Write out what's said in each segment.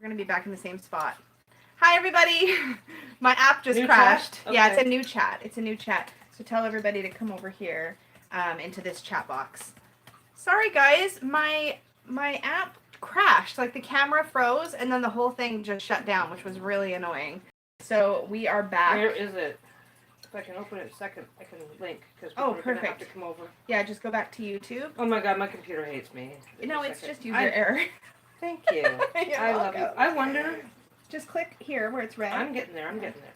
We're going to be back in the same spot. Hi, everybody. My app just New crashed. chat? Yeah, Okay. it's a new chat. It's a new chat. So tell everybody to come over here into this chat box. Sorry, guys. My app crashed. Like, the camera froze, and then the whole thing just shut down, which was really annoying. So we are back. Where is it? If I can open it a second, I can link, because people are going to have to come over. Yeah, just go back to YouTube. Oh my god, my computer hates me. No, it's just user error. Thank you. I love you. I wonder. Just click here where it's red. I'm getting there. I'm getting there.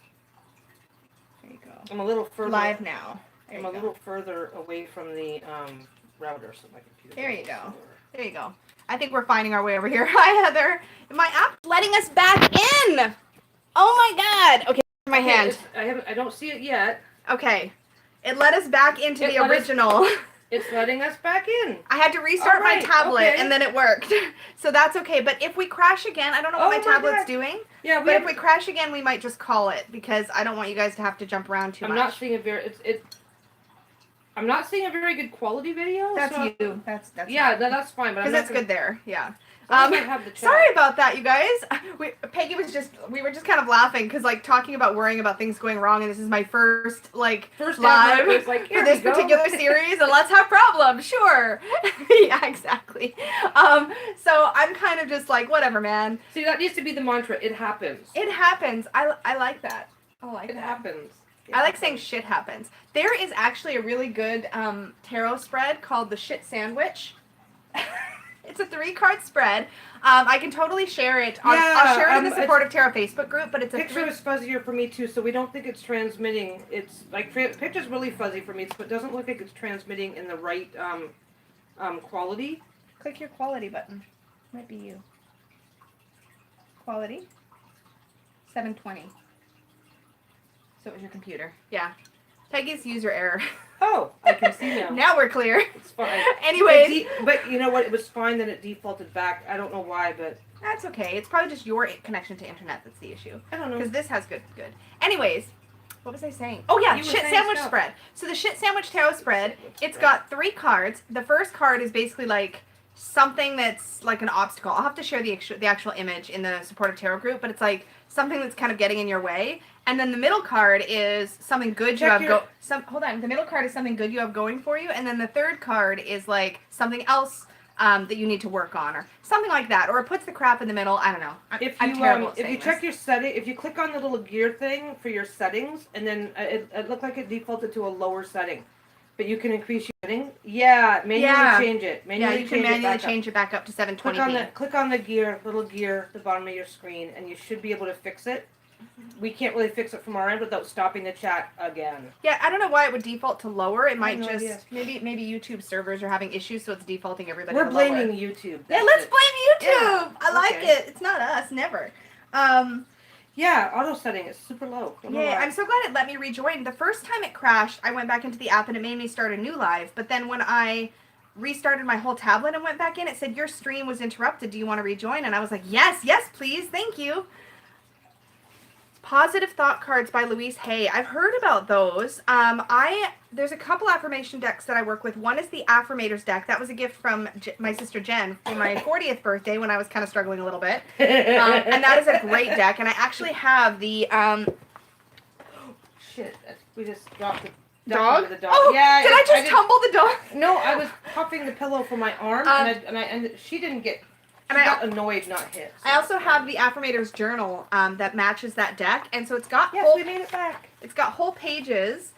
There you go. I'm a little further. Live now. I'm a little further away from the router, so my computer. There you go. There you go. I think we're finding our way over here. Hi, Heather. My app's letting us back in. Oh my god. Okay, my hand. I don't see it yet. Okay. It let us back into the original. It's letting us back in. I had to restart my tablet and then it worked. So that's okay. But if we crash again, I don't know what my tablet's doing. Yeah, but if we crash again, we might just call it because I don't want you guys to have to jump around too much. I'm not seeing a very I'm not seeing a very good quality video. That's so you. That's yeah, that's fine. But because it's good there. Yeah. Have the sorry about that, you guys. Peggy we were just kind of laughing because like talking about worrying about things going wrong, and this is my first live for this particular series, and let's have problems, sure. Yeah, exactly. So I'm kind of just like whatever, man. See, that needs to be the mantra. It happens. It happens. I like that. I like it. It happens. I like saying shit happens. There is actually a really good tarot spread called the Shit Sandwich. It's a 3-card spread. I can totally share it. I'll share it in the Supportive Tarot Facebook group, but it's a picture is fuzzier for me too, so we don't think it's transmitting. It's like picture's really fuzzy for me, so it doesn't look like it's transmitting in the right quality. Click your quality button. Might be you. Quality. 720. So it was your computer. Yeah. Peggy's user error. Oh, I can see now. Now we're clear. It's fine. Anyways. But you know what? It was fine that it defaulted back. I don't know why, but... That's okay. It's probably just your connection to internet that's the issue. I don't know. Because this has good. Anyways, what was I saying? Oh, yeah, Shit Sandwich spread. So the Shit Sandwich Tarot spread, it's got 3 cards. The first card is basically like something that's like an obstacle. I'll have to share the actual image in the Supportive Tarot group, but it's like something that's kind of getting in your way. And then the middle card is something good you have hold on. The middle card is something good you have going for you, and then the third card is like something else that you need to work on, or something like that, or it puts the crap in the middle. I don't know. I'm terrible at saying if you check your setting, if you click on the little gear thing for your settings, and then it looked like it defaulted to a lower setting, but you can increase your setting. Yeah, manually change it. You can manually change it back up to 720p. Click on the little gear at the bottom of your screen, and you should be able to fix it. We can't really fix it from our end without stopping the chat again. Yeah, I don't know why it would default to lower. It might maybe YouTube servers are having issues, so it's defaulting everybody to lower. We're blaming YouTube. Yeah, let's blame YouTube. Yeah. I like it. It's not us, never. Yeah, auto setting is super low. Yeah, I'm so glad it let me rejoin. The first time it crashed, I went back into the app and it made me start a new live. But then when I restarted my whole tablet and went back in, it said your stream was interrupted. Do you want to rejoin? And I was like, yes, please, thank you. Positive Thought Cards by Louise Hay. I've heard about those. There's a couple affirmation decks that I work with. One is the Affirmators deck. That was a gift from my sister Jen for my 40th birthday when I was kind of struggling a little bit. And that is a great deck. And I actually have the... Shit, we just dropped the dog. The dog. Oh, yeah, did I just tumble the dog? No, I was puffing the pillow from my arm, and she didn't get... She got annoyed, not hit. So. I also have the Affirmators journal that matches that deck, and so it's got we made it back. It's got whole pages.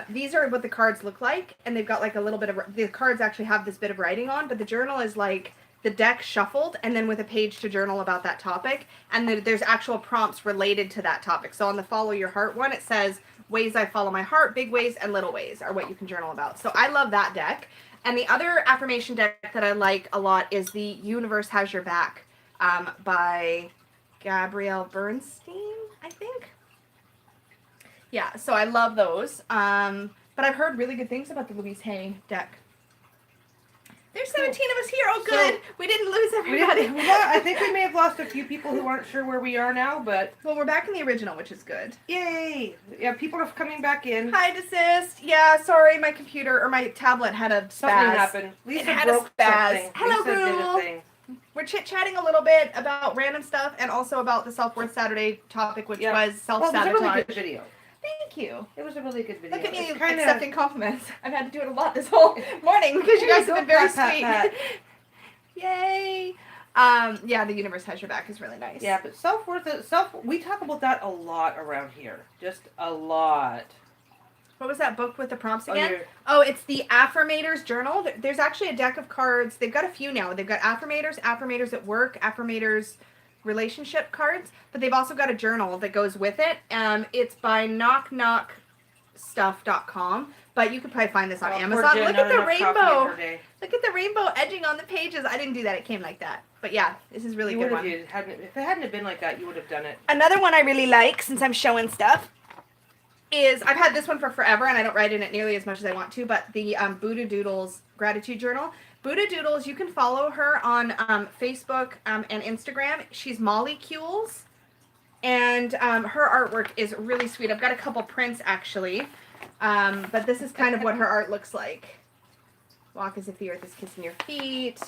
These are what the cards look like, and they've got like a little bit of the cards actually have this bit of writing on, but the journal is like the deck shuffled, and then with a page to journal about that topic, and there's actual prompts related to that topic. So on the Follow Your Heart one, it says ways I follow my heart, big ways and little ways are what you can journal about. So I love that deck. And the other affirmation deck that I like a lot is the Universe Has Your Back by Gabrielle Bernstein, I think. Yeah, so I love those. But I've heard really good things about the Louise Hay deck. There's 17 of us here. Oh, good. So, we didn't lose everybody. I think we may have lost a few people who aren't sure where we are now, but... Well, we're back in the original, which is good. Yay! Yeah, people are coming back in. Hi, Desist. Yeah, sorry, my computer, or my tablet had a spaz. Something happened. Lisa broke something. Hello, Lisa did a thing. we're chit-chatting a little bit about random stuff and also about the Self-Worth Saturday topic, which was self-sabotage. Well, it was a really good video. Thank you. It was a really good video. Look at me accepting compliments. I've had to do it a lot this whole morning because you guys have been very sweet. Yay. Yeah, the universe has your back is really nice. Yeah, but we talk about that a lot around here. Just a lot. What was that book with the prompts again? Oh, it's the Affirmators Journal. There's actually a deck of cards. They've got a few now. They've got Affirmators, Affirmators at Work, Affirmators relationship cards, but they've also got a journal that goes with it. It's by knockknockstuff.com, but you could probably find this on Amazon. Look at the rainbow. Look at the rainbow edging on the pages. I didn't do that. It came like that. But yeah, this is really good one. If it hadn't been like that, you would have done it. Another one I really like, since I'm showing stuff, is I've had this one for forever, and I don't write in it nearly as much as I want to, but the Buddha Doodles Gratitude Journal. Buddha Doodles, you can follow her on Facebook and Instagram. She's Mollycules, and her artwork is really sweet. I've got a couple prints, actually, but this is kind of what her art looks like. Walk as if the earth is kissing your feet.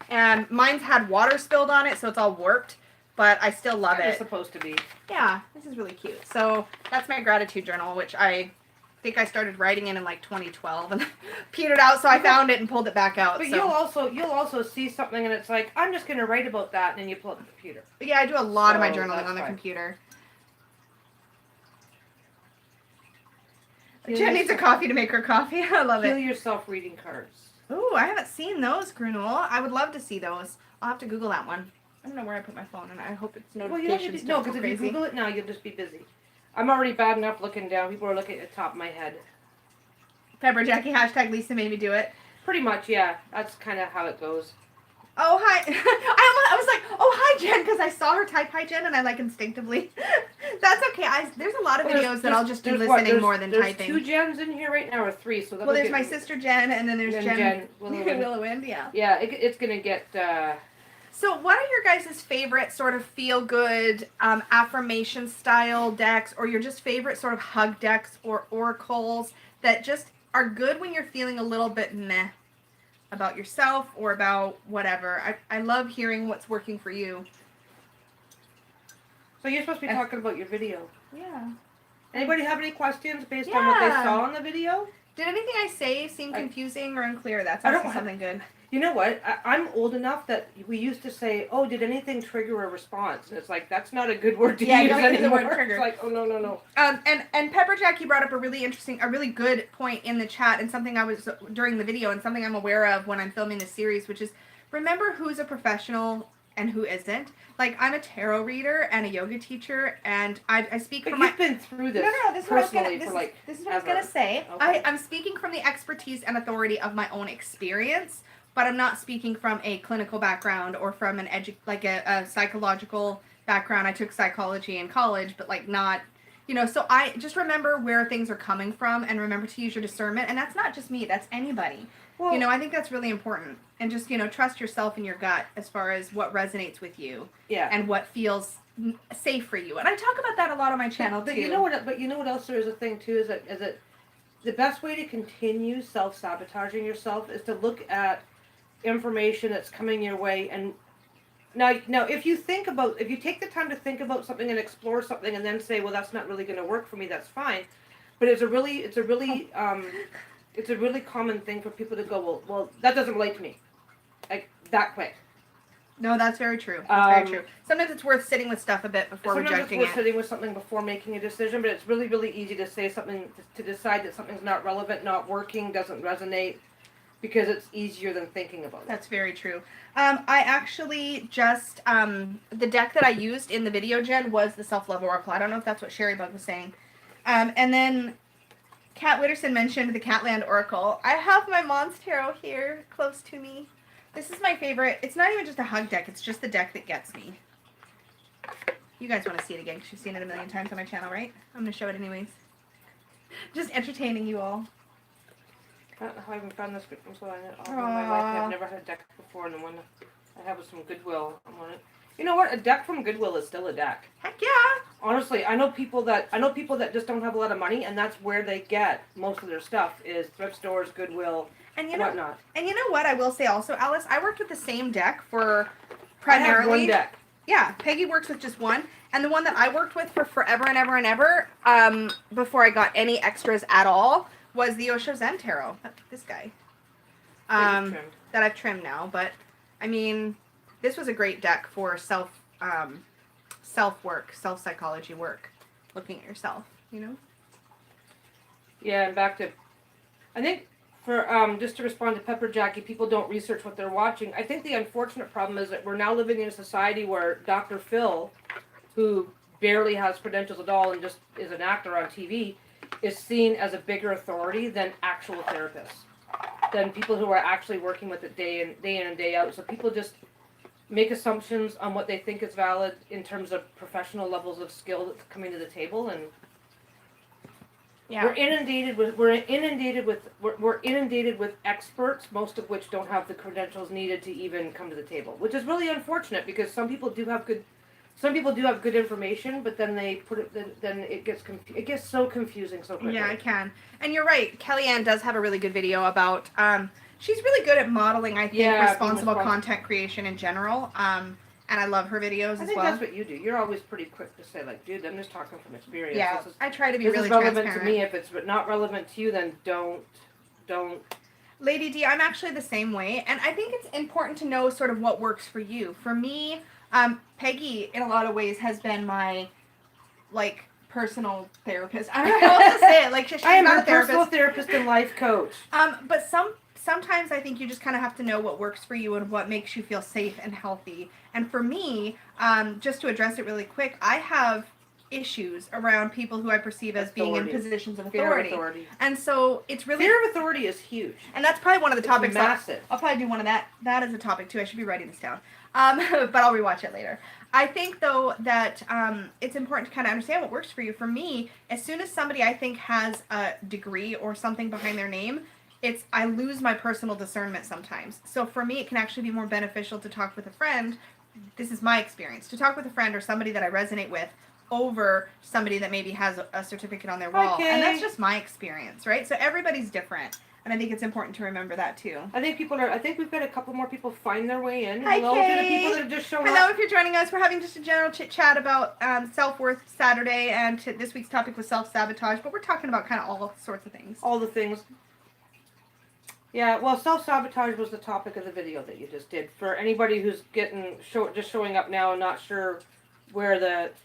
And mine's had water spilled on it, so it's all warped. But I still love it. It's supposed to be. Yeah, this is really cute. So that's my gratitude journal, which I think I started writing in like 2012 and petered out. So I found it and pulled it back out. But you'll also see something and it's like, I'm just going to write about that, and then you pull up the computer. But yeah, I do a lot of my journaling on the computer. Jen needs a coffee to make her coffee. I love it. Heal yourself reading cards. Ooh, I haven't seen those, Grunewald. I would love to see those. I'll have to Google that one. I don't know where I put my phone, and I hope it's notifications. Well, because if you Google it now, you'll just be busy. I'm already bad enough looking down. People are looking at the top of my head. Pepper Jackie, hashtag Lisa made me do it. Pretty much, yeah. That's kind of how it goes. Oh, hi. I was like, oh, hi, Jen, because I saw her type hi, Jen, and I like instinctively. That's okay. There's a lot of videos that I'll just do listening more than typing. There's 2 Jens in here right now, or 3. So well, there's my sister Jen, and then there's Jen Willowwind, yeah. Yeah, it's going to get... So what are your guys' favorite sort of feel-good affirmation style decks, or your just favorite sort of hug decks or oracles that just are good when you're feeling a little bit meh about yourself or about whatever? I love hearing what's working for you. So you're supposed to be talking about your video. Yeah. Anybody have any questions based on what they saw in the video? Did anything I say seem confusing or unclear? That's also something good. You know what? I'm old enough that we used to say, oh, did anything trigger a response? And it's like, that's not a good word to use anymore. The word trigger. It's like, oh, no. And Pepper Jackie brought up a really good point in the chat, and something I was, during the video, and something I'm aware of when I'm filming this series, which is, remember who's a professional and who isn't. Like, I'm a tarot reader and a yoga teacher, and I speak from you've been through this. No, this is what I was gonna, this is what I was gonna say. Okay. I'm speaking from the expertise and authority of my own experience, but I'm not speaking from a clinical background or from an a psychological background. I took psychology in college, but like not, so I just remember where things are coming from and remember to use your discernment. And that's not just me, that's anybody. Well, I think that's really important. And just, trust yourself and your gut as far as what resonates with you. Yeah. And what feels safe for you. And I talk about that a lot on my channel but too. You know what else there is a thing too, is that the best way to continue self-sabotaging yourself is to look at information that's coming your way. And now if you take the time to think about something and explore something and then say, well, that's not really going to work for me, that's fine. But it's a really common thing for people to go, well, that doesn't relate to me, like that quick. No, that's very true. That's very true. Sometimes it's worth sitting with stuff a bit before rejecting it. Sometimes it's worth sitting with something before making a decision, but it's really, really easy to say something, to decide that something's not relevant, not working, doesn't resonate, because it's easier than thinking about it. That's very true. I actually just, the deck that I used in the video, Jen, was the Self-Love Oracle. I don't know if that's what Sherry Bug was saying. And then Kat Witterson mentioned the Catland Oracle. I have my Mom's Tarot here, close to me. This is my favorite. It's not even just a hug deck. It's just the deck that gets me. You guys want to see it again because you've seen it a million times on my channel, right? I'm going to show it anyways. Just entertaining you all. I don't know how I even found this so in my life. I've never had a deck before, and the one I have is from Goodwill. I'm on it. You know what? A deck from Goodwill is still a deck. Heck yeah! Honestly, I know people that just don't have a lot of money, and that's where they get most of their stuff is thrift stores, Goodwill, and whatnot. And you know what? I will say also, Alice, I worked with the same deck for primarily. I have one deck. Yeah, Peggy works with just one. And the one that I worked with for forever and ever and ever, before I got any extras at all, was the Osho Zen Tarot. This guy. That I've trimmed now. But, I mean, this was a great deck for self-work, self-psychology work. Looking at yourself, you know? Yeah, and back to... I think, for just to respond to Pepper Jackie, people don't research what they're watching. I think the unfortunate problem is that we're now living in a society where Dr. Phil, who barely has credentials at all and just is an actor on TV, is seen as a bigger authority than actual therapists, than people who are actually working with it day in and day out. So people just make assumptions on what they think is valid in terms of professional levels of skill that's coming to the table, and Yeah. we're inundated with experts, most of which don't have the credentials needed to even come to the table, which is really unfortunate because some people do have good information, but then they put it, then it gets so confusing so quickly. Yeah, I can. And you're right. Kellyanne does have a really good video about, she's really good at modeling, I think, responsible content creation in general. And I love her videos as well. I think that's what you do. You're always pretty quick to say, like, dude, I'm just talking from experience. Yeah, I try to be really transparent. This is relevant transparent. to me. If it's not relevant to you, then don't. Lady D, I'm actually the same way. And I think it's important to know sort of what works for you. For me, Peggy, in a lot of ways, has been my, like, personal therapist. I don't know how to say it. Like, she's I am not a personal therapist and life coach. But sometimes I think you just kind of have to know what works for you and what makes you feel safe and healthy. And for me, just to address it really quick, I have issues around people who I perceive as being in positions of authority. Fear of authority. And so it's really... Fear of authority is huge. And that's probably one of the topics. Massive. I'll probably do one of that. That is a topic too. I should be writing this down. But I'll rewatch it later. I think, though, that it's important to kind of understand what works for you. For me, as soon as somebody I think has a degree or something behind their name, I lose my personal discernment sometimes. So for me, it can actually be more beneficial to talk with a friend. This is my experience. To talk with a friend or somebody that I resonate with over somebody that maybe has a certificate on their wall. Okay. And that's just my experience, right? So everybody's different. And I think it's important to remember that too. I think we've got a couple more people find their way in. Hi, Hello Kay. to the people that have just shown up. Hello, if you're joining us. We're having just a general chit chat about self-worth Saturday, and this week's topic was self-sabotage, but we're talking about kind of all sorts of things. All the things. Yeah, well, self-sabotage was the topic of the video that you just did. For anybody who's just showing up now and not sure where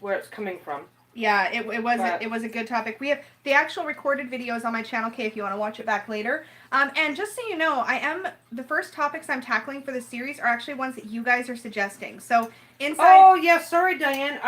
it's coming from. Yeah, it was a good topic. We have the actual recorded videos on my channel, Kay, if you want to watch it back later. And just so you know, the first topics I'm tackling for this series are actually ones that you guys are suggesting. So inside. Oh yeah, sorry, Diane.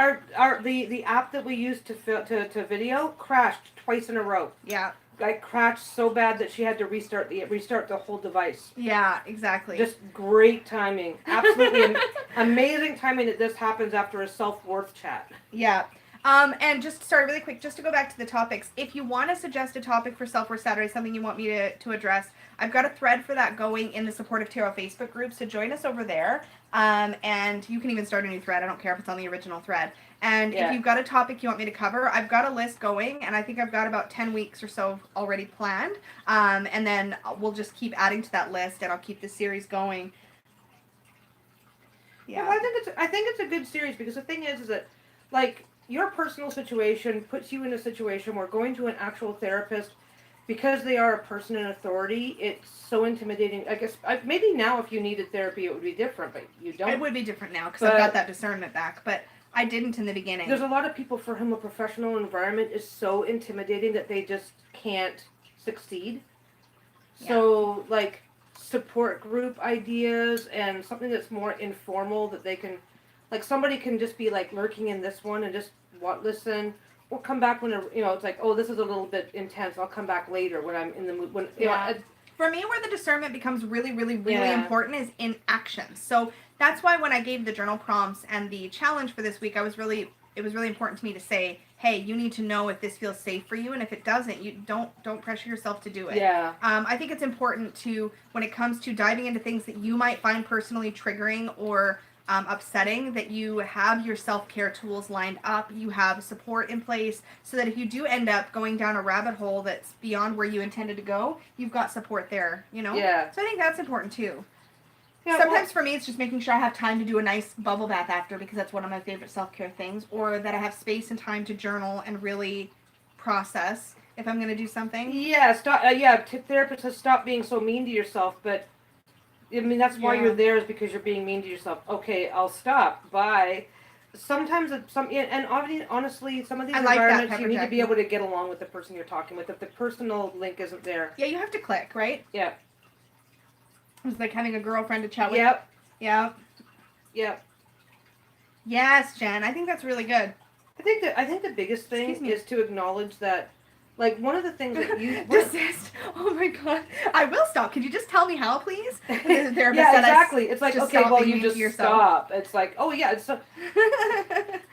The app that we used to video crashed twice in a row. Yeah. Like crashed so bad that she had to restart the whole device. Yeah, exactly. Just great timing. Absolutely amazing timing that this happens after a self-worth chat. Yeah. And really quick, just to go back to the topics, if you want to suggest a topic for Self-Worth Saturday, something you want me to address, I've got a thread for that going in the Supportive Tarot Facebook group, so join us over there. And you can even start a new thread. I don't care if it's on the original thread. And if you've got a topic you want me to cover, I've got a list going, and I think I've got about 10 weeks or so already planned. And then we'll just keep adding to that list, and I'll keep the series going. Yeah. Well, I think it's a good series because the thing is that, like, your personal situation puts you in a situation where going to an actual therapist, because they are a person in authority, it's so intimidating. I guess maybe now if you needed therapy it would be different, but you don't. It would be different now because I've got that discernment back, but I didn't in the beginning. There's a lot of people for whom a professional environment is so intimidating that they just can't succeed. Yeah. So, like, support group ideas and something that's more informal that they can... Like, somebody can just be, like, lurking in this one and just listen, or come back when, it's like, oh, this is a little bit intense. I'll come back later when I'm in the mood. For me, where the discernment becomes really, really, really important is in action. So that's why when I gave the journal prompts and the challenge for this week, it was really important to me to say, hey, you need to know if this feels safe for you, and if it doesn't, you don't pressure yourself to do it. Yeah. I think it's important to, when it comes to diving into things that you might find personally triggering or upsetting, that you have your self-care tools lined up, you have support in place, so that if you do end up going down a rabbit hole that's beyond where you intended to go, you've got support there, Yeah. So I think that's important too. Yeah, Sometimes for me, it's just making sure I have time to do a nice bubble bath after because that's one of my favorite self-care things, or that I have space and time to journal and really process if I'm going to do something. yeah, stop. Therapist says stop being so mean to yourself, but I mean that's why you're there, is because you're being mean to yourself. Okay, I'll stop. Bye. Sometimes honestly, some of these environments you need to be able to get along with the person you're talking with. If the personal link isn't there, Yeah, you have to click, right? yeah. It's like having a girlfriend to chat with. Yep. Yep. Yep. Yes, Jen. I think that's really good. I think the biggest thing is to acknowledge that, like, one of the things that you desist. Oh my god, I will stop. Could you just tell me how, please? Yeah, exactly. It's like, okay, well, you just stop. It's like, oh yeah. It's so,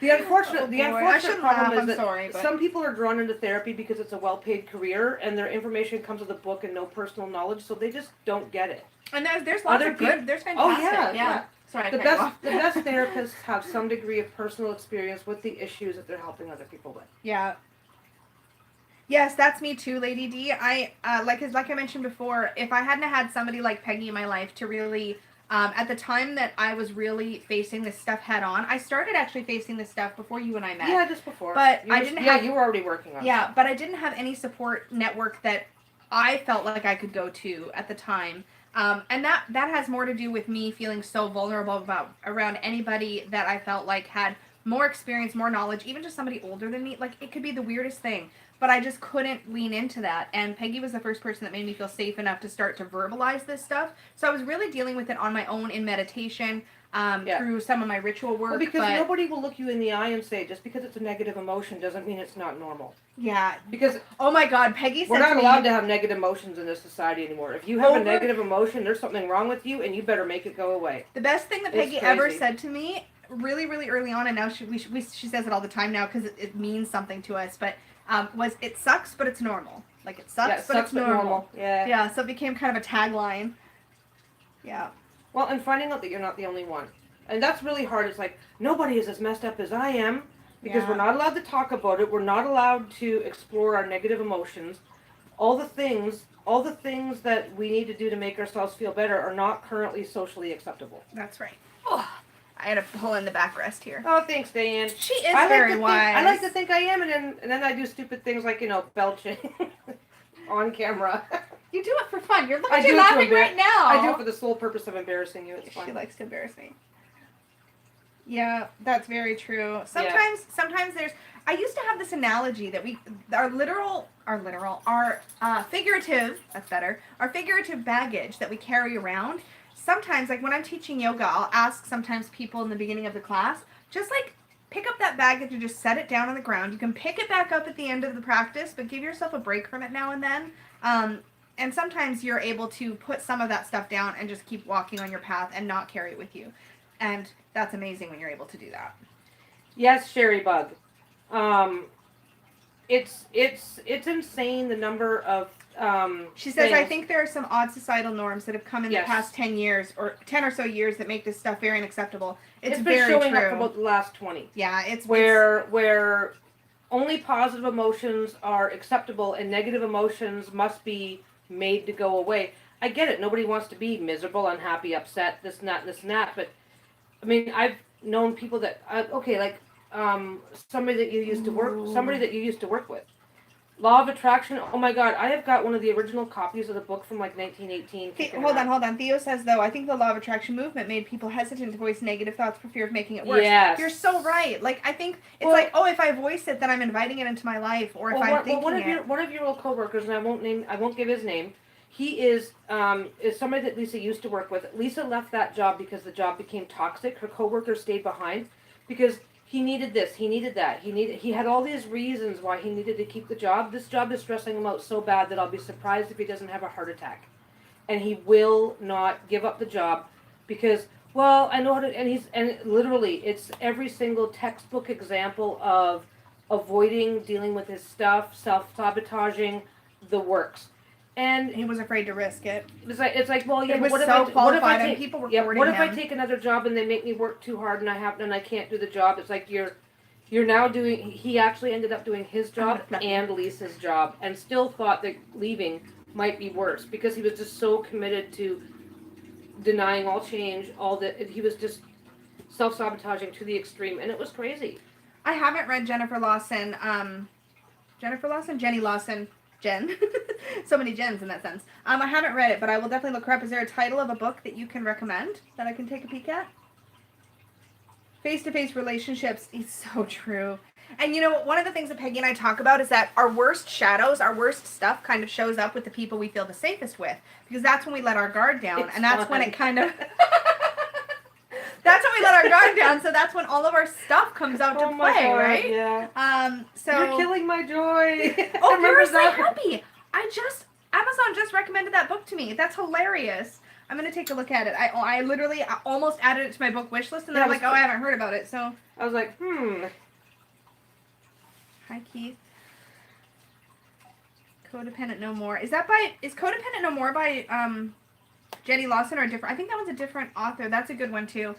the unfortunate problem is that some people are drawn into therapy because it's a well-paid career and their information comes with a book and no personal knowledge, so they just don't get it. And there's lots of good. There's fantastic. Oh yeah. Sorry, the best therapists have some degree of personal experience with the issues that they're helping other people with. Yeah. Yes, that's me too, Lady D. I like I mentioned before, if I hadn't had somebody like Peggy in my life to really, at the time that I was really facing this stuff head on, I started actually facing this stuff before you and I met. Yeah, just before. But I didn't have. Yeah, you were already working on it. Yeah, but I didn't have any support network that I felt like I could go to at the time. And that has more to do with me feeling so vulnerable around anybody that I felt like had more experience, more knowledge, even just somebody older than me. Like, it could be the weirdest thing, but I just couldn't lean into that. And Peggy was the first person that made me feel safe enough to start to verbalize this stuff. So I was really dealing with it on my own in meditation, through some of my ritual work. Well, because nobody will look you in the eye and say, just because it's a negative emotion doesn't mean it's not normal. Yeah. Because, oh my God, Peggy said we're not allowed to have negative emotions in this society anymore. If you have a negative emotion, there's something wrong with you, and you better make it go away. The best thing that Peggy ever said to me, really, really early on, and now she says it all the time now because it means something to us, but was, it sucks, but it's normal. Like, it sucks, but it's normal. Yeah. Yeah, so it became kind of a tagline. Yeah. Well, and finding out that you're not the only one. And that's really hard. It's like, nobody is as messed up as I am, because we're not allowed to talk about it. We're not allowed to explore our negative emotions. All the things that we need to do to make ourselves feel better are not currently socially acceptable. That's right. Oh, I had to pull in the backrest here. Oh, thanks, Diane. She is very wise. I like to think I am, and then I do stupid things like, belching on camera. You do it for fun. You're laughing right now. I do it for the sole purpose of embarrassing you. It's fun. She likes to embarrass me. Yeah, that's very true. Sometimes there's. I used to have this analogy that our figurative. That's better. Our figurative baggage that we carry around. Sometimes, like when I'm teaching yoga, I'll ask sometimes people in the beginning of the class, just like pick up that baggage and just set it down on the ground. You can pick it back up at the end of the practice, but give yourself a break from it now and then. And sometimes you're able to put some of that stuff down and just keep walking on your path and not carry it with you. And that's amazing when you're able to do that. Yes, Sherry Bug. It's insane the number of she says, I think there are some odd societal norms that have come in the past 10 years or 10 or so years that make this stuff very unacceptable. It's been very showing true. Up for about the last 20. Yeah, it's where only positive emotions are acceptable and negative emotions must be made to go away. I get it. Nobody wants to be miserable, unhappy, upset, this and that. But I mean, I've known people that somebody that you used to work with. Law of Attraction. Oh my God, I have got one of the original copies of the book from like 1918. Hold on. Theo says, though, I think the Law of Attraction movement made people hesitant to voice negative thoughts for fear of making it worse. Yes. You're so right. Like, I think it's if I voice it, then I'm inviting it into my life, or if I'm thinking one of your old coworkers, and I won't give his name. He is somebody that Lisa used to work with. Lisa left that job because the job became toxic. Her coworkers stayed behind because he needed this, he needed that, he had all these reasons why he needed to keep the job. This job is stressing him out so bad that I'll be surprised if he doesn't have a heart attack. And he will not give up the job because, well, I know how to, and literally, it's every single textbook example of avoiding dealing with his stuff, self-sabotaging, the works. And he was afraid to risk it. It's like, well, yeah, it was what so qualified, and people were what if I take another job and they make me work too hard and I can't do the job? It's like you're now doing. He actually ended up doing his job and Lisa's job, and still thought that leaving might be worse because he was just so committed to denying all change, all that. He was just self-sabotaging to the extreme, and it was crazy. I haven't read Jennifer Lawson. Jenny Lawson. Jen. So many Jens in that sense. I haven't read it, but I will definitely look her up. Is there a title of a book that you can recommend that I can take a peek at? Face-to-face relationships is so true. And you know, one of the things that Peggy and I talk about is that our worst shadows, our worst stuff kind of shows up with the people we feel the safest with. Because that's when we let our guard down. It's and that's fun. when it kind of... That's when we let our guard down, so that's when all of our stuff comes out to play, God, right? Yeah. So You're killing my joy. Oh, Remember you're so that? happy. Amazon just recommended that book to me. That's hilarious. I'm gonna take a look at it. I literally almost added it to my book wish list, and then I'm like, oh, I haven't heard about it. So I was like, Hi, Keith. Codependent No More. Is Codependent No More by Jenny Lawson or a different? I think that one's a different author. That's a good one too.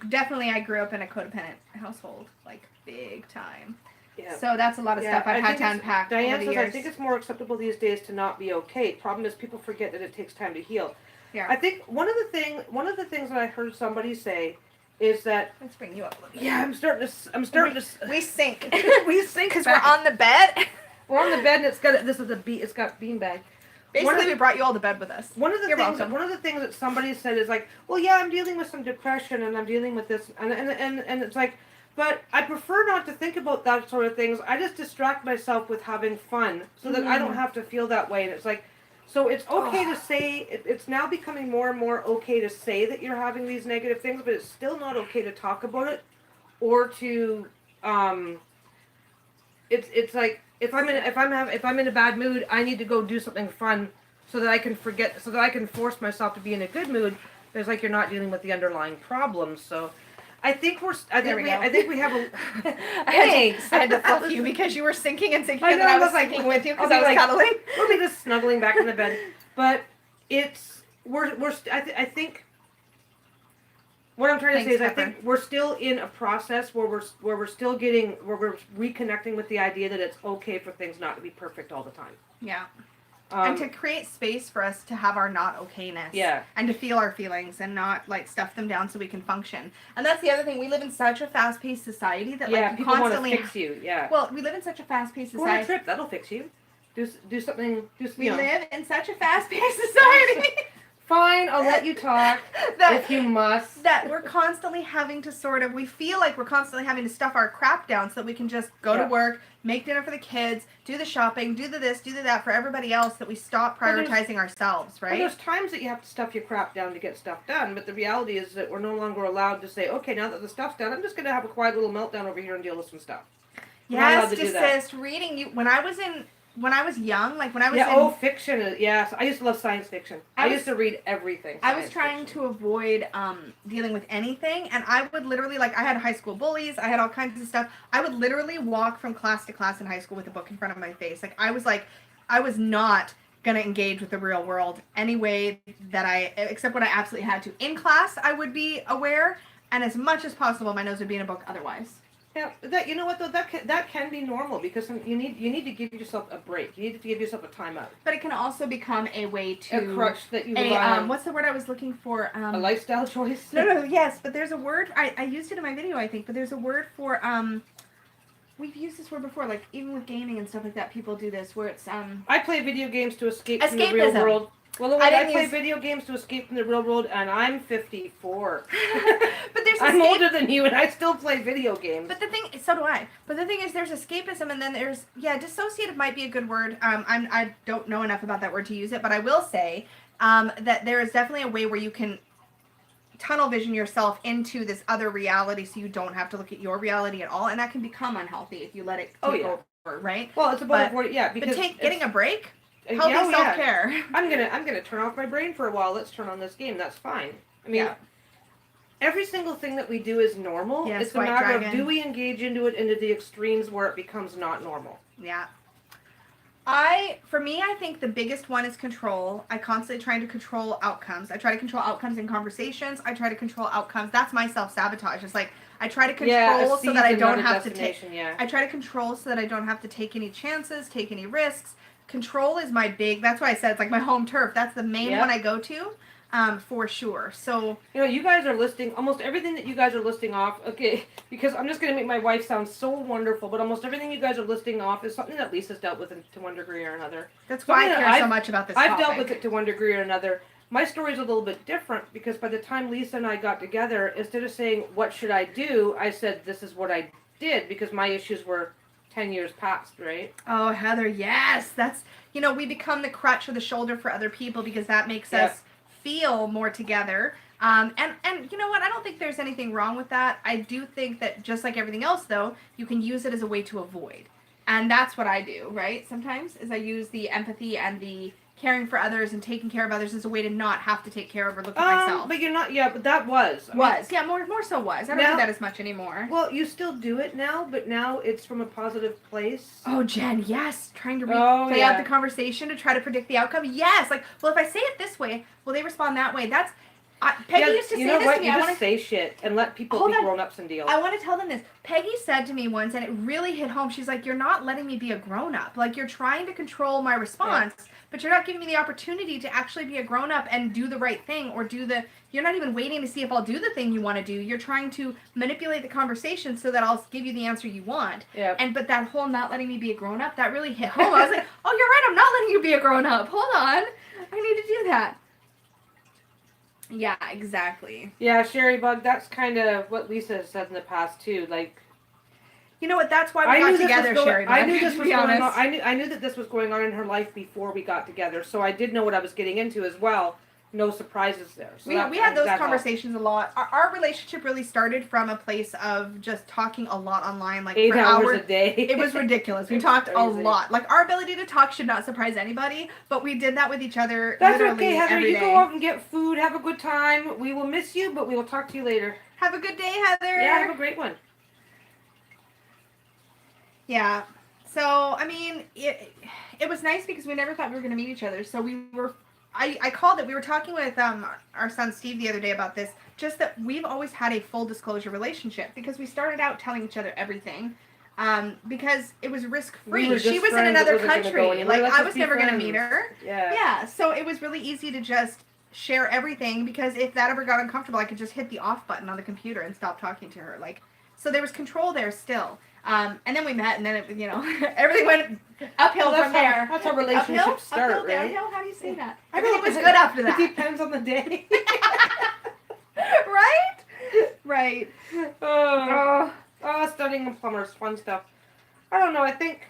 Definitely, I grew up in a codependent household, like big time. Yeah. So that's a lot of stuff I've had to unpack Diane over the says, years. I think it's more acceptable these days to not be okay. Problem is, people forget that it takes time to heal. Yeah. I think one of the things that I heard somebody say is that. Let's bring you up a little bit. Yeah, I'm starting to. We sink. We sink Because we're on the bed. We're on the bed, and it's got beanbag. Basically, we brought you all to bed with us. One of the welcome. things that somebody said is like, well, yeah, I'm dealing with some depression, and I'm dealing with this, and it's like, but I prefer not to think about that sort of things. I just distract myself with having fun, so that I don't have to feel that way. And it's like, so it's okay to say. It's now becoming more and more okay to say that you're having these negative things, but it's still not okay to talk about it, or to, it's like. If I'm in a bad mood, I need to go do something fun so that I can force myself to be in a good mood. There's like you're not dealing with the underlying problems. So I think I think we have a I had to fluff you because you were sinking and sinking, and I was sinking with you because I was cuddling. We'll be just snuggling back in the bed. But I think what I'm trying to say is I think we're still in a process where we're reconnecting with the idea that it's okay for things not to be perfect all the time. Yeah. And to create space for us to have our not okayness. Yeah. And to feel our feelings and not like stuff them down so we can function. And that's the other thing. We live in such a fast-paced society that like people constantly want to fix you. Yeah. Well, we live in such a fast-paced society. Go on a trip. That'll fix you. Do something. We live in such a fast-paced society. Fine, I'll let you talk if you must. That we're constantly having to we feel like we're constantly having to stuff our crap down so that we can just go to work, make dinner for the kids, do the shopping, do the this, do the that for everybody else, that we stop prioritizing ourselves, right? Well, there's times that you have to stuff your crap down to get stuff done, but the reality is that we're no longer allowed to say, okay, now that the stuff's done, I'm just going to have a quiet little meltdown over here and deal with some stuff. Yes, just reading you. When I was young, like when I was fiction. Yes, I used to love science fiction. I used to read everything. I was trying to avoid dealing with anything, and I would literally, like, I had high school bullies, I had all kinds of stuff. I would literally walk from class to class in high school with a book in front of my face. Like, I was not gonna engage with the real world any way that except when I absolutely had to. In class, I would be aware, and as much as possible, my nose would be in a book otherwise. Yeah, you know what though, that can be normal because you need to give yourself a break. You need to give yourself a timeout. But it can also become a way to a crutch that you rely on. What's the word I was looking for? A lifestyle choice. No, yes, but there's a word. I used it in my video, I think, but there's a word for we've used this word before, like even with gaming and stuff like that. People do this where it's I play video games to escape from the real world. Well, I play video games to escape from the real world, and I'm 54. But I'm older than you, and I still play video games. But so do I. But the thing is, there's escapism, and then there's, dissociative might be a good word. I don't know enough about that word to use it, but I will say that there is definitely a way where you can tunnel vision yourself into this other reality, so you don't have to look at your reality at all, and that can become unhealthy if you let it take over, right? Well, it's about because getting a break. Healthy self-care. I'm gonna turn off my brain for a while. Let's turn on this game. That's fine. I mean, every single thing that we do is normal. Yes, it's a matter of do we engage into it into the extremes where it becomes not normal. Yeah. For me, I think the biggest one is control. I constantly trying to control outcomes. I try to control outcomes in conversations. I try to control outcomes. That's my self-sabotage. It's like I try to control so that I don't have to take. I try to control so that I don't have to take any chances, take any risks. Control is my big, that's why I said it's like my home turf. That's the main one I go to. for sure. So You know, you guys are listing almost everything that you guys are listing off. Okay, because I'm just going to make my wife sound so wonderful, but almost everything you guys are listing off is something that Lisa's dealt with to one degree or another. that's why I care so much about this topic. I've dealt with it to one degree or another. My story is a little bit different because by the time Lisa and I got together, instead of saying, what should I do? I said, this is what I did because my issues were 10 years past, right? Oh, Heather, yes. That's, we become the crutch or the shoulder for other people because that makes us feel more together. And you know what? I don't think there's anything wrong with that. I do think that just like everything else, though, you can use it as a way to avoid. And that's what I do, right? Sometimes is I use the empathy and the caring for others and taking care of others as a way to not have to take care of or look at myself. But you're not, but that was. Yeah, more so was. I don't do that as much anymore. Well, you still do it now, but now it's from a positive place. Oh, Jen, yes. Trying to play out the conversation to try to predict the outcome. Yes. Like, well, if I say it this way, will they respond that way? That's, Peggy used to say this to me. You just say shit and let people be grown-ups and deal. I want to tell them this. Peggy said to me once, and it really hit home, she's like, you're not letting me be a grown-up. Like, you're trying to control my response, but you're not giving me the opportunity to actually be a grown-up and do the right thing or you're not even waiting to see if I'll do the thing you want to do. You're trying to manipulate the conversation so that I'll give you the answer you want. Yeah. But that whole not letting me be a grown-up, that really hit home. I was like, oh, you're right, I'm not letting you be a grown-up. Hold on. I need to do that. Yeah, exactly. Yeah, Sherry Bug, that's kind of what Lisa has said in the past too. Like, you know what? That's why we got together, Sherry Bug. I knew this was going on. I knew that this was going on in her life before we got together, so I did know what I was getting into as well. No surprises there. So we had those conversations a lot. Our relationship really started from a place of just talking a lot online, like 8 hours a day. It was ridiculous. We talked a lot. Like, our ability to talk should not surprise anybody, but we did that with each other. That's okay, Heather. You go out and get food. Have a good time. We will miss you, but we will talk to you later. Have a good day, Heather. Yeah, have a great one. Yeah. So, I mean, it was nice because we never thought we were going to meet each other. So we were... I called it. We were talking with our son Steve the other day about this. Just that we've always had a full disclosure relationship because we started out telling each other everything because it was risk-free. She was in another country. Like, I was never going to meet her. Yeah. So it was really easy to just share everything because if that ever got uncomfortable, I could just hit the off button on the computer and stop talking to her. Like, so there was control there still. And then we met, and then everything went uphill from there. That's how relationships start, uphill, right? Downhill? How do you say that? Everything was good after that. It depends on the day. Right? Oh, studying and plumbers, fun stuff. I don't know. I think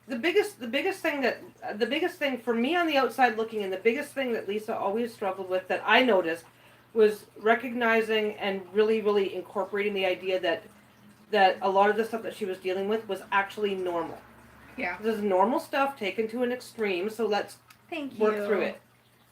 the biggest thing for me on the outside looking, and the biggest thing that Lisa always struggled with that I noticed was recognizing and really, really incorporating the idea that a lot of the stuff that she was dealing with was actually normal. Yeah. This is normal stuff taken to an extreme, so let's work through it.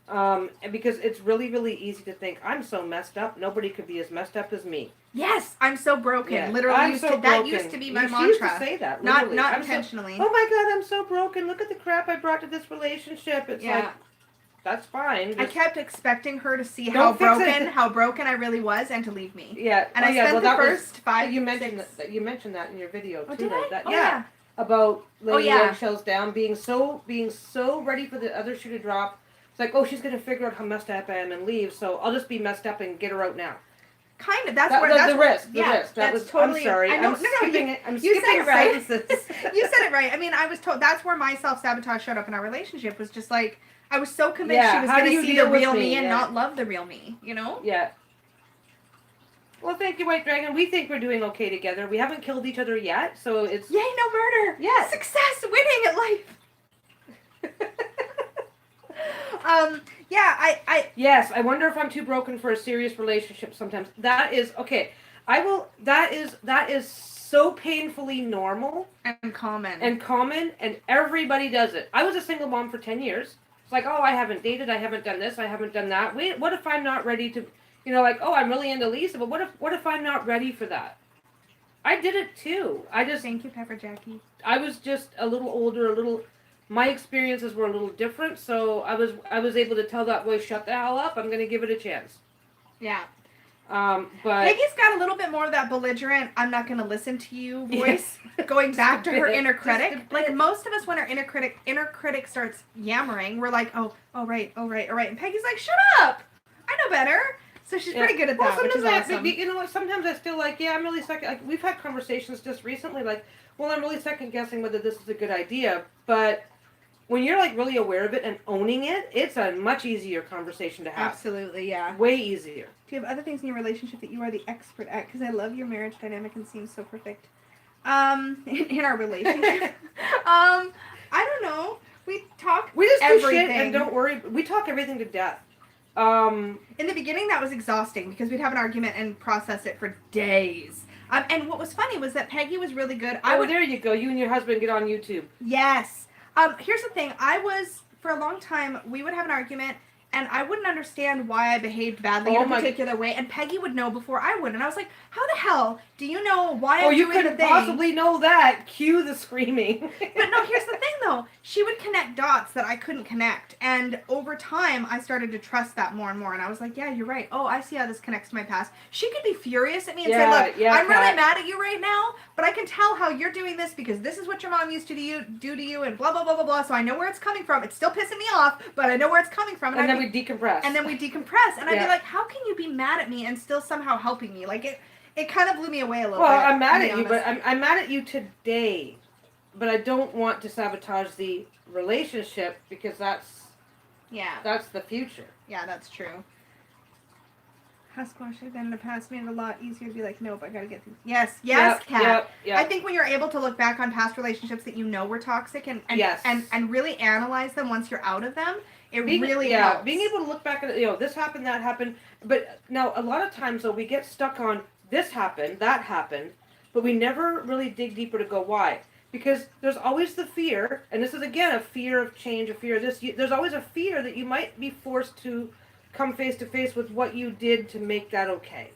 And because it's really, really easy to think, I'm so messed up, nobody could be as messed up as me. Yes, I'm so broken. Yeah. Literally, that used to be my mantra. She used to say that, literally. Not intentionally. Oh my God, I'm so broken. Look at the crap I brought to this relationship. It's like, that's fine. I kept expecting her to see how broken I really was and to leave me. Yeah. And I spent the first 5 You mentioned that in your video too. Did I? That, oh, yeah. About laying your eggshells down, being so ready for the other shoe to drop. It's like, oh, she's gonna figure out how messed up I am and leave, so I'll just be messed up and get her out now. Kind of. That's the risk. That was totally. I'm sorry. I'm skipping it. I'm skipping sentences. You said it right. I mean, I was told that's where my self-sabotage showed up in our relationship. Was just like, I was so convinced she was going to see the real me and not love the real me, you know? Yeah. Well, thank you, White Dragon. We think we're doing okay together. We haven't killed each other yet, so it's... Yay, no murder! Yes. Success! Winning at life! Yes, I wonder if I'm too broken for a serious relationship sometimes. That is... Okay, That is so painfully normal. And common. And everybody does it. I was a single mom for 10 years. It's like, oh, I haven't dated, I haven't done this, I haven't done that. Wait, what if I'm not ready to, like, oh, I'm really into Lisa, but what if I'm not ready for that? I did it too. Thank you, Pepper Jackie. I was just a little older, my experiences were a little different, so I was able to tell that voice, shut the hell up, I'm going to give it a chance. Yeah. But Peggy's got a little bit more of that belligerent, I'm not going to listen to you voice, going back to her inner critic. Like most of us, when our inner critic starts yammering, we're like, oh, right. And Peggy's like, shut up! I know better. So she's pretty good at that, which is awesome. You know what? Sometimes I still like, I'm really second. Like we've had conversations just recently, like, well, I'm really second guessing whether this is a good idea. But when you're like really aware of it and owning it, it's a much easier conversation to have. Absolutely, yeah. Way easier. Do you have other things in your relationship that you are the expert at? Because I love your marriage dynamic and seems so perfect. In our relationship, I don't know. We talk. We just everything. do shit and don't worry. We talk everything to death. In the beginning, that was exhausting because we'd have an argument and process it for days. And what was funny was that Peggy was really good. There you go. You and your husband get on YouTube. Yes. Here's the thing. For a long time, we would have an argument, and I wouldn't understand why I behaved badly in a particular way, and Peggy would know before I would. And I was like, how the hell do you know why I'm doing the thing? Oh, you couldn't possibly know that. Cue the screaming. But no, here's the thing, though. She would connect dots that I couldn't connect. And over time, I started to trust that more and more. And I was like, yeah, you're right. Oh, I see how this connects to my past. She could be furious at me and say, look, I'm really mad at you right now, but I can tell how you're doing this because this is what your mom used to do to you and blah, blah, blah, blah, blah. So I know where it's coming from. It's still pissing me off, but I know where it's coming from. And then we decompress. And then we decompress. And I'd be like, how can you be mad at me and still somehow helping me? Like, it kind of blew me away a little bit. Well, I'm mad at you, but I'm mad at you today. But I don't want to sabotage the relationship because that's the future. Yeah, that's true. How squash have been in the past made it a lot easier to be like, nope, I gotta get things. Yes, Kat. Yep. I think when you're able to look back on past relationships that you know were toxic and really analyze them once you're out of them, really helps. Being able to look back at this happened, that happened. But now a lot of times though we get stuck on this happened, that happened, but we never really dig deeper to go why. Because there's always the fear, and this is again a fear of change, a fear of this. There's always a fear that you might be forced to come face to face with what you did to make that okay.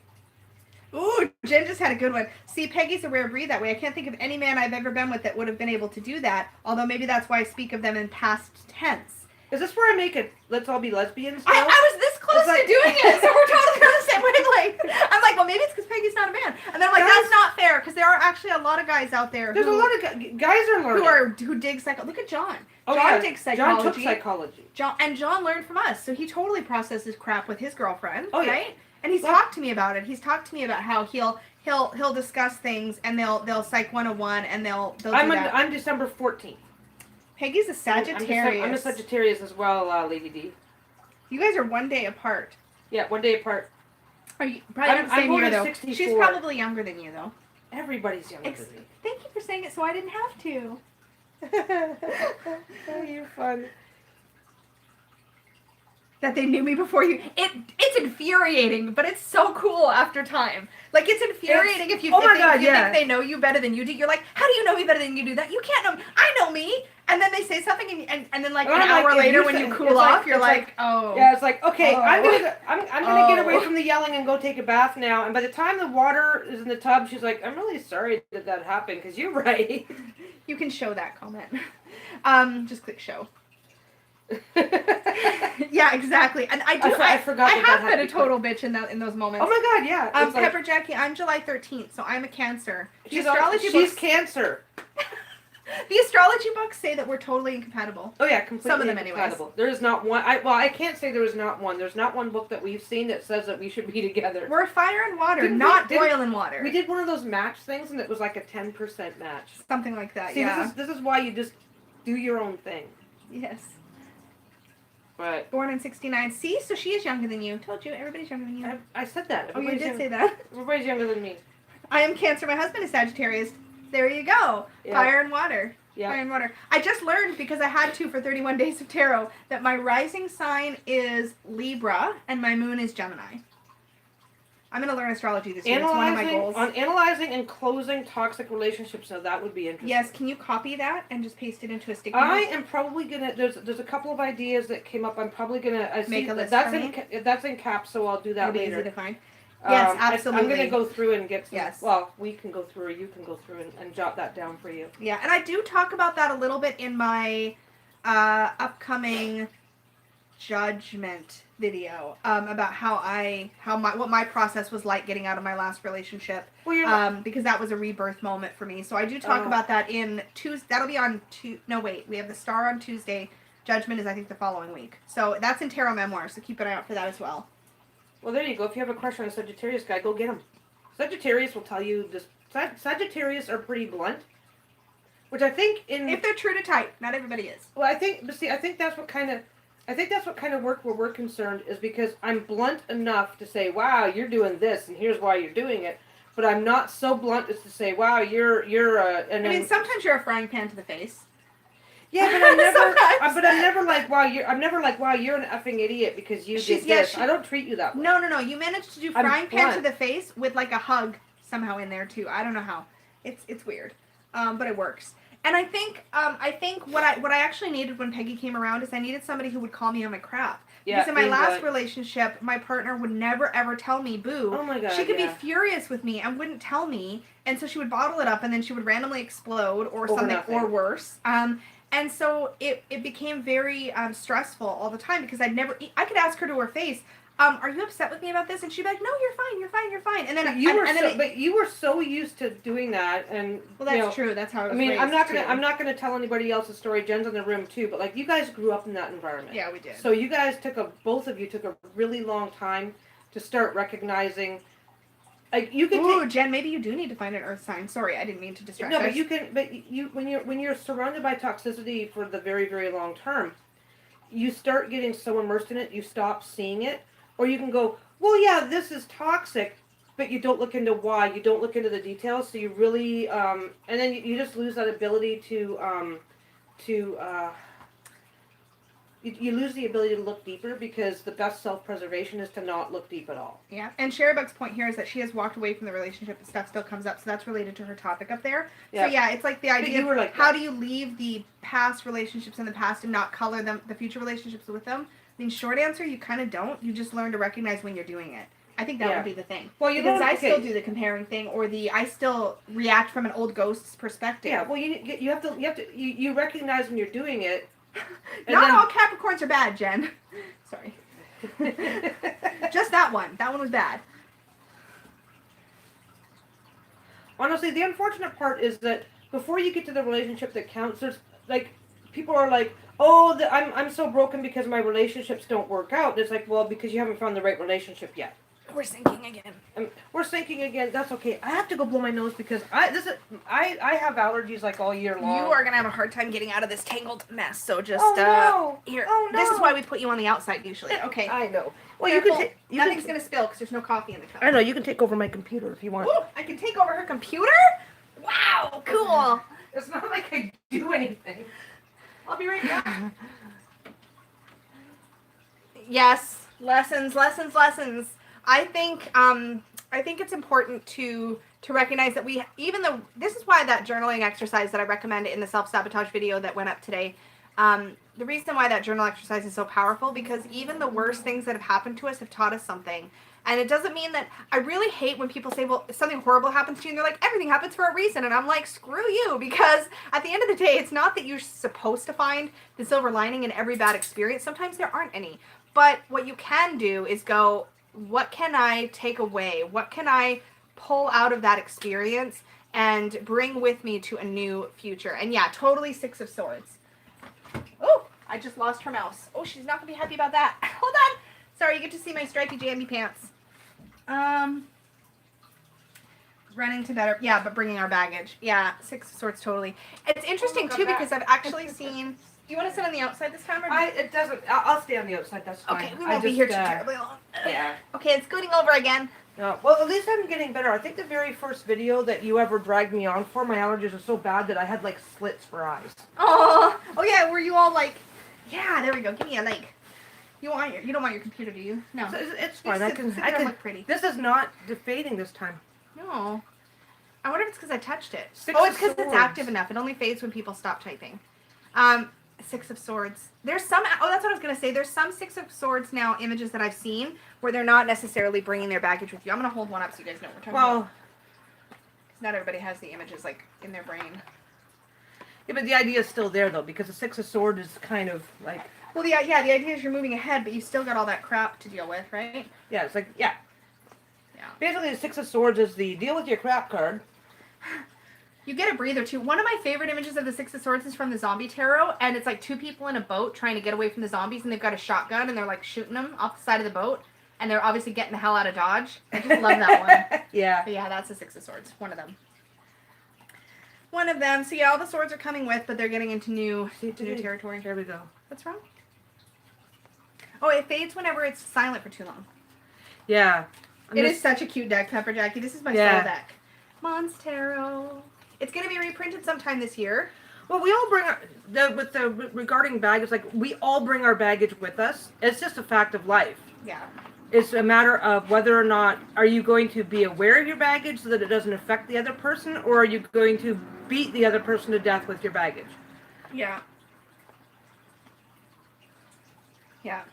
Ooh, Jen just had a good one. See, Peggy's a rare breed that way. I can't think of any man I've ever been with that would have been able to do that, although maybe that's why I speak of them in past tense. Is this where I make it, let's all be lesbians? I was this close to doing it, so we're totally on the same wavelength. I'm like, well, maybe it's because Peggy's not a man. And then I'm like, that's not fair, because there are actually a lot of guys out there There's a lot of guys are learning. Who dig psychology. Look at John. Oh, John digs psychology. John took psychology. John learned from us, so he totally processes crap with his girlfriend, right? Yeah. And he's talked to me about it. He's talked to me about how he'll discuss things, and they'll Psych 101, and they'll do that. I'm December 14th. Peggy's a Sagittarius. I'm a Sagittarius as well, Lady D. You guys are one day apart. Yeah, one day apart. Are you probably not the same year, though? 64. She's probably younger than you, though. Everybody's younger than me. Thank you for saying it so I didn't have to. Oh, you're fun. That they knew me before you. It's infuriating, but it's so cool after time. Like, it's infuriating if you think they know you better than you do. You're like, how do you know me better than you do that? You can't know me. I know me. And then they say something, and then like an hour later when you cool off, you're like, oh. Yeah, it's like, okay, I'm gonna get away from the yelling and go take a bath now. And by the time the water is in the tub, she's like, I'm really sorry that happened, because you're right. You can show that comment. Just click show. Yeah, exactly. And I forgot. I have been a total bitch in those moments. Oh my god, yeah. Pepper Jackie, I'm July 13th, so I'm a Cancer. She's Cancer. The astrology books say that we're totally incompatible. Oh yeah, completely. Some of them, incompatible. There is not one. I can't say there is not one. There's not one book that we've seen that says that we should be together. We're fire and water, not oil and water. We did one of those match things, and it was like a 10% match. Something like that. See, this is why you just do your own thing. Yes. But born in 69. See, so she is younger than you. Told you, everybody's younger than you. I said that. Oh, you did say that. Everybody's younger than me. I am Cancer. My husband is Sagittarius. There you go. Yeah. Fire and water. Yeah. Fire and water. I just learned, because I had to for 31 days of tarot, that my rising sign is Libra and my moon is Gemini. I'm going to learn astrology this year. It's one of my goals. On analyzing and closing toxic relationships, now that would be interesting. Yes, can you copy that and just paste it into a sticky note? I am probably going to, there's a couple of ideas that came up. I'm probably going to make a list that's in caps, so I'll do that later. Easy to find. Yes, absolutely. I'm going to go through and get some, well, we can go through, or you can go through and jot that down for you. Yeah, and I do talk about that a little bit in my upcoming judgment video about what my process was like getting out of my last relationship. Well, because that was a rebirth moment for me. So I do talk about that in Tuesday. That'll be on no wait, we have the Star on Tuesday. Judgment is I think the following week. So that's in Tarot Memoirs, so keep an eye out for that as well. Well, there you go. If you have a crush on a Sagittarius guy, go get him. Sagittarius will tell you this. Sagittarius are pretty blunt, which I think if they're true to type, not everybody is. Well, I think that's what kind of work where we're concerned is because I'm blunt enough to say, wow, you're doing this, and here's why you're doing it. But I'm not so blunt as to say, wow, you're and I mean, sometimes you're a frying pan to the face. Yeah, but I'm never like, wow, you're an effing idiot because you did this. I don't treat you that way. No. You managed to do frying pan to the face with like a hug somehow in there too. I don't know how. It's weird, but it works. And I think what I actually needed when Peggy came around is I needed somebody who would call me on my crap. Yeah, because in my last relationship, my partner would never ever tell me boo. Oh my God. She could be furious with me and wouldn't tell me, and so she would bottle it up and then she would randomly explode or something or worse. And so it became very stressful all the time because I could ask her to her face, are you upset with me about this? And she'd be like, no, you're fine. And then but you were so used to doing that, and well, that's true. That's how I was raised, I'm not gonna tell anybody else's story. Jen's in the room too, but like you guys grew up in that environment. Yeah, we did. So you guys both of you took a really long time to start recognizing. Like you can. Ooh, Jen, maybe you do need to find an earth sign. Sorry, I didn't mean to distract. No, but you can. But when you're surrounded by toxicity for the very, very long term, you start getting so immersed in it, you stop seeing it. Or you can go, well, yeah, this is toxic, but you don't look into why. You don't look into the details. So you really, and then you just lose that ability you lose the ability to look deeper because the best self-preservation is to not look deep at all. Yeah, and Sherrybuck's point here is that she has walked away from the relationship and stuff still comes up, so that's related to her topic up there. Yeah. So yeah, it's like the idea of how do you leave the past relationships in the past and not color the future relationships with them? I mean, short answer, you kind of don't. You just learn to recognize when you're doing it. I think that would be the thing. Well, because I still do the comparing thing, or I still react from an old ghost's perspective. Yeah. Well, you recognize when you're doing it. Not all Capricorns are bad, Jen. Sorry. Just that one. That one was bad. Honestly, the unfortunate part is that before you get to the relationship that counts, there's like people are like, oh, I'm so broken because my relationships don't work out. And it's like, well, because you haven't found the right relationship yet. We're sinking again. We're sinking again. That's okay. I have to go blow my nose because I have allergies like all year long. You are gonna have a hard time getting out of this tangled mess. So just here. Oh, no. This is why we put you on the outside usually. Okay. I know. Well, nothing's gonna spill because there's no coffee in the cup. I know. You can take over my computer if you want. Ooh, I can take over her computer. Wow, cool. It's not like I do anything. I'll be right back. Yes, lessons. I think it's important to recognize that this is why that journaling exercise that I recommend in the self-sabotage video that went up today, the reason why that journal exercise is so powerful, because even the worst things that have happened to us have taught us something. And it doesn't mean that, I really hate when people say, well, something horrible happens to you, and they're like, everything happens for a reason. And I'm like, screw you, because at the end of the day, it's not that you're supposed to find the silver lining in every bad experience. Sometimes there aren't any. But what you can do is go, what can I take away? What can I pull out of that experience and bring with me to a new future? And yeah, totally Six of Swords. Oh, I just lost her mouse. Oh, she's not going to be happy about that. Hold on. Sorry, you get to see my stripy jammy pants. Running to better. Yeah, but bringing our baggage. Yeah, Six of Swords, totally. It's interesting, too, because I've actually seen... Do you want to sit on the outside this time? Or it doesn't. I'll stay on the outside. That's fine. Okay, we won't be here too terribly long. Yeah. Okay, it's scooting over again. No, well, at least I'm getting better. I think the very first video that you ever dragged me on for, my allergies were so bad that I had, like, slits for eyes. Oh yeah, were you all like, yeah, there we go. Give me a like. You don't want your computer, do you? No. It's fine. I can look pretty. This is not fading this time. No. I wonder if it's because I touched it. It's because it's active enough. It only fades when people stop typing. Six of Swords. There's some, that's what I was going to say. There's some Six of Swords now images that I've seen where they're not necessarily bringing their baggage with you. I'm going to hold one up so you guys know what we're talking about. Because not everybody has the images, like, in their brain. Yeah, but the idea is still there, though, because the Six of Swords is kind of, like... Well, the idea is you're moving ahead, but you still got all that crap to deal with, right? Yeah, it's like, Yeah. Basically, the Six of Swords is the deal with your crap card. You get a breather, too. One of my favorite images of the Six of Swords is from the Zombie Tarot, and it's like 2 people in a boat trying to get away from the zombies, and they've got a shotgun, and they're like shooting them off the side of the boat, and they're obviously getting the hell out of Dodge. I just love that one. Yeah. But yeah, that's the Six of Swords. One of them. One of them. So yeah, all the swords are coming with, but they're getting into new territory. Here we go. What's wrong? Oh, it fades whenever it's silent for too long. Yeah. It is such a cute deck, Pepper Jackie. This is my soul deck. Mons Tarot. It's going to be reprinted sometime this year. Well, we all bring regarding baggage, like we all bring our baggage with us. It's just a fact of life. Yeah. It's a matter of whether or not are you going to be aware of your baggage so that it doesn't affect the other person, or are you going to beat the other person to death with your baggage? Yeah. Yeah.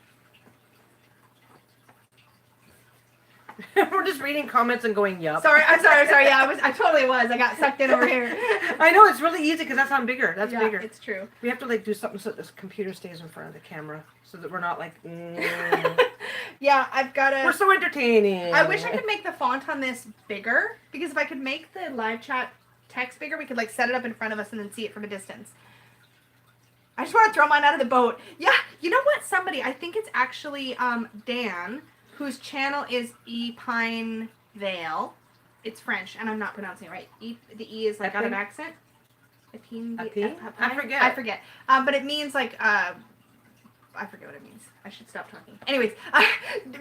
We're just reading comments and going, yup. Sorry. Yeah, I totally was. I got sucked in over here. I know, it's really easy because that's on bigger. That's bigger. It's true. We have to like do something so that this computer stays in front of the camera so that we're not like, Yeah, I've got to... We're so entertaining. I wish I could make the font on this bigger, because if I could make the live chat text bigger, we could like set it up in front of us and then see it from a distance. I just want to throw mine out of the boat. Yeah, you know what? Somebody, I think it's actually Dan, whose channel is Epine Vale. It's French, and I'm not pronouncing it right. The E is like out of accent. Epine? I forget. But it means like, I forget what it means. I should stop talking. Anyways,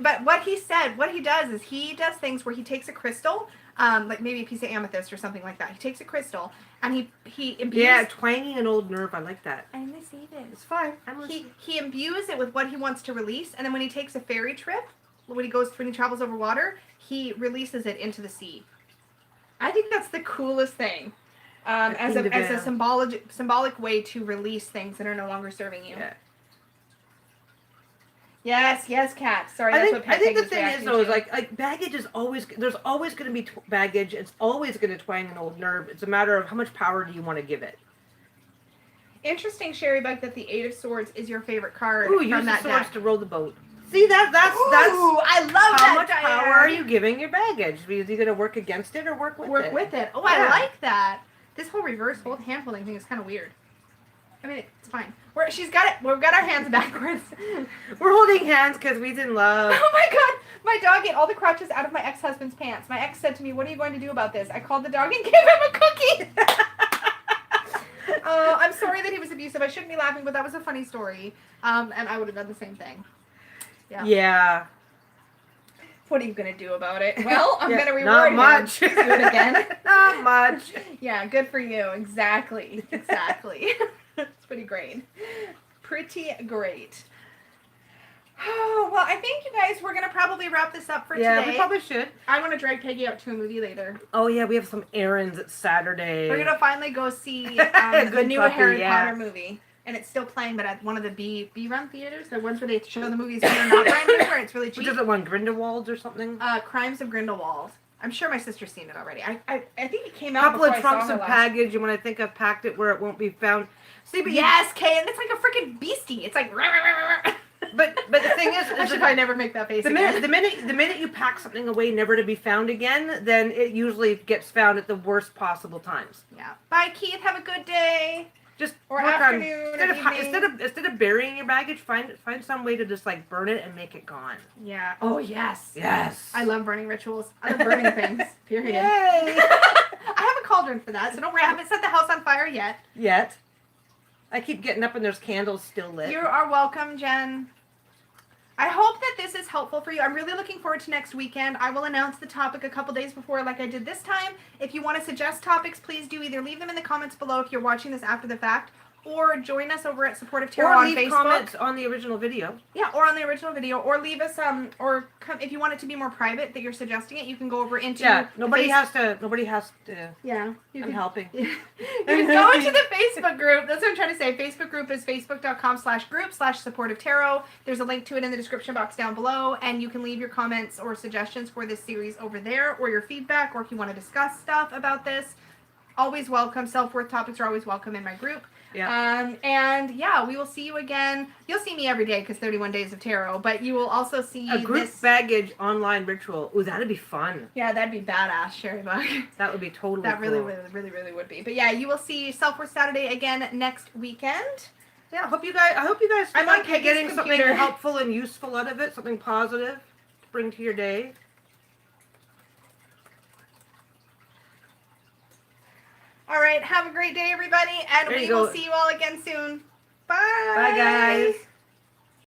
but what he said, what he does is he does things where he takes a crystal, like maybe a piece of amethyst or something like that. He takes a crystal and he imbues... Yeah, twanging an old nerve. I like that. I receive it. It's fine. He imbues it with what he wants to release, and then when he takes a ferry trip, when he travels over water, he releases it into the sea. I think that's the coolest thing. As a symbolic way to release things that are no longer serving you. Yeah. Yes, Kat. Sorry, I think the thing is though, is like baggage is always, there's always going to be baggage. It's always going to twang an old nerve. It's a matter of how much power do you want to give it. Interesting, Sherry Bug, that the Eight of Swords is your favorite card. Ooh, from use that the swords deck. to roll the boat. See, that's I love how that, much Diane. power are you giving your baggage? Is he going to work against it or work with it? Work with it. Oh, Yeah. I like that. This whole reverse hand holding thing is kind of weird. I mean, it's fine. We've got our hands backwards. We're holding hands because we in love. Oh my god! My dog ate all the crotches out of my ex-husband's pants. My ex said to me, "What are you going to do about this?" I called the dog and gave him a cookie. I'm sorry that he was abusive. I shouldn't be laughing, but that was a funny story. And I would have done the same thing. Yeah. What are you going to do about it? Well, I'm going to reward not him. much. Do it again. Not much. Yeah, good for you. Exactly. It's pretty great. Oh, well, I think you guys, we're going to probably wrap this up for today. Yeah, we probably should. I want to drag Peggy out to a movie later. Oh, yeah, we have some errands. It's Saturday. We're going to finally go see the new Harry Potter movie. And it's still playing, but at one of the B-run theaters, the ones where they show the movies when they're not brand new, it's really cheap. Which is it, one Grindelwald or something? Crimes of Grindelwald. I'm sure my sister's seen it already. I think it came out Couple before of trunks I saw of her baggage, and when I think I've packed it where it won't be found. See, but yes, Kay, and it's like a freaking beastie. It's like. But the thing is, I should probably never make that face again. The minute you pack something away, never to be found again, then it usually gets found at the worst possible times. Yeah. Bye, Keith. Have a good day. Just or afternoon. Instead of burying your baggage, find some way to just like burn it and make it gone. Yeah. Oh yes. Yes. I love burning rituals. I love burning things. Period. Yay. I have a cauldron for that, so don't worry. I haven't set the house on fire yet. I keep getting up and there's candles still lit. You are welcome, Jen. I hope that this is helpful for you. I'm really looking forward to next weekend. I will announce the topic a couple days before like I did this time. If you want to suggest topics, please do either leave them in the comments below if you're watching this after the fact, or join us over at Supportive Tarot on Facebook. Or leave comments on the original video. Yeah, or on the original video, or leave us or come if you want it to be more private that you're suggesting it. You can go over into nobody has to. Yeah, I'm helping. You can go into the Facebook group. That's what I'm trying to say. Facebook group is facebook.com/group/supportive tarot. There's a link to it in the description box down below, and you can leave your comments or suggestions for this series over there, or your feedback, or if you want to discuss stuff about this. Always welcome. Self-worth topics are always welcome in my group. Yeah. And yeah, we will see you again. You'll see me every day because 31 Days of Tarot, but you will also see A group this baggage online ritual. Ooh, that'd be fun. Yeah, that'd be badass, Sherry Bug. That would be totally That really, cool. really would be. But yeah, you will see Self-Worth Saturday again next weekend. Yeah, I hope you guys I'm feel on like you're Peggy's getting something computer. helpful and useful out of it, something positive to bring to your day. All right, have a great day, everybody, and There you we will go. see you all again soon. Bye. Bye, guys.